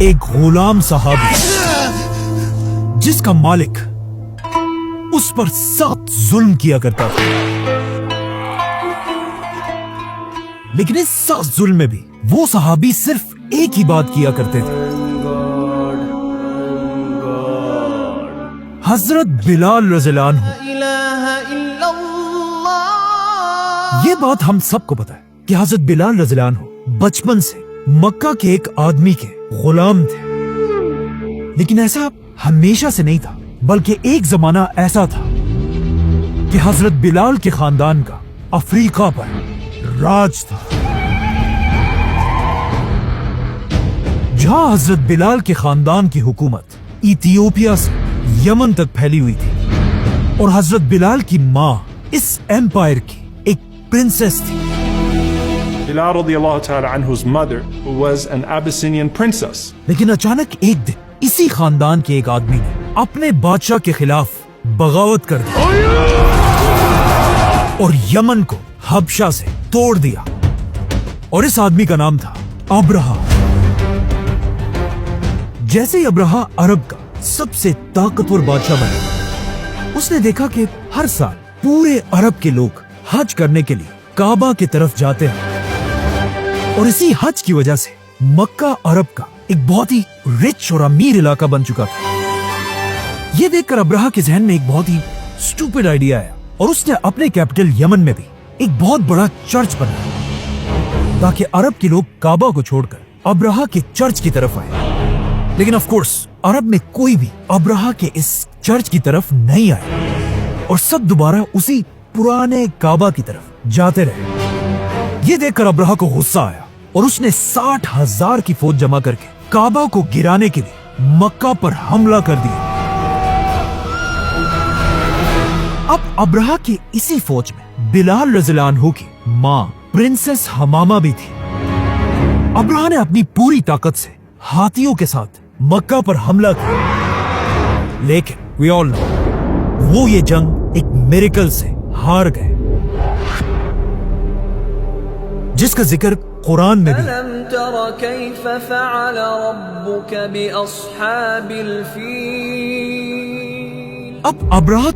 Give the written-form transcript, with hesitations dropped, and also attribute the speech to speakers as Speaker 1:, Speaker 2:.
Speaker 1: ایک غلام صحابی جس کا مالک اس پر سخت ظلم کیا کرتا تھا، لیکن اس سخت ظلم میں بھی وہ صحابی صرف ایک ہی بات کیا کرتے تھے۔ حضرت بلال رضی اللہ عنہ، یہ بات ہم سب کو پتا ہے کہ حضرت بلال رضی اللہ عنہ بچپن سے مکہ کے ایک آدمی کے غلام تھے، لیکن ایسا ہمیشہ سے نہیں تھا، بلکہ ایک زمانہ ایسا تھا کہ حضرت بلال کے خاندان کا افریقہ پر راج تھا، جہاں حضرت بلال کے خاندان کی حکومت ایتھیوپیا سے یمن تک پھیلی ہوئی تھی، اور حضرت بلال کی ماں اس ایمپائر کی ایک پرنسس تھی۔
Speaker 2: Bilal radiallahu ta'ala anhu's mother was an Abyssinian princess.
Speaker 1: لیکن اچانک ایک دن اسی خاندان کے ایک آدمی نے اپنے بادشاہ کے خلاف بغاوت کر دی اور یمن کو حبشہ سے توڑ دیا، اور اس آدمی کا نام تھا ابرہہ۔ جیسے ہی ابرہہ عرب کا سب سے طاقتور بادشاہ بنا، اس نے دیکھا کہ ہر سال پورے عرب کے لوگ حج کرنے کے لیے کعبہ کی طرف جاتے ہیں، اور اسی حج کی وجہ سے مکہ عرب کا ایک بہت ہی رچ اور امیر علاقہ بن چکا تھا۔ یہ دیکھ کر ابرہہ کے ذہن میں ایک بہت ہی سٹوپڈ آئیڈیا آیا، اور اس نے اپنے کیپٹل یمن میں بھی ایک بہت بڑا چرچ بنایا تاکہ عرب کے لوگ کعبہ کو چھوڑ کر ابرہہ کے چرچ کی طرف آئے۔ لیکن آف کورس عرب میں کوئی بھی ابرہہ کے اس چرچ کی طرف نہیں آیا، اور سب دوبارہ اسی پرانے کعبہ کی طرف جاتے رہے۔ یہ دیکھ کر ابرہہ کو غصہ آیا، اور اس نے 60,000 کی فوج جمع کر کے کعبہ کو گرانے کے لیے مکہ پر حملہ کر دیا۔ اب ابرہہ کی اسی فوج میں بلال رضی اللہ عنہ کی ماں پرنسس حمامہ بھی تھی۔ ابرہہ نے اپنی پوری طاقت سے ہاتھیوں کے ساتھ مکہ پر حملہ کیا، لیکن we all know وہ یہ جنگ ایک میریکل سے ہار گئے، جس کا ذکر قرآن میں بھی۔
Speaker 3: أَلَمْ تَرَ كَيْفَ فَعَلَ رَبُّكَ بِأَصْحَابِ الْفِيلِ۔
Speaker 1: اب ابرہہ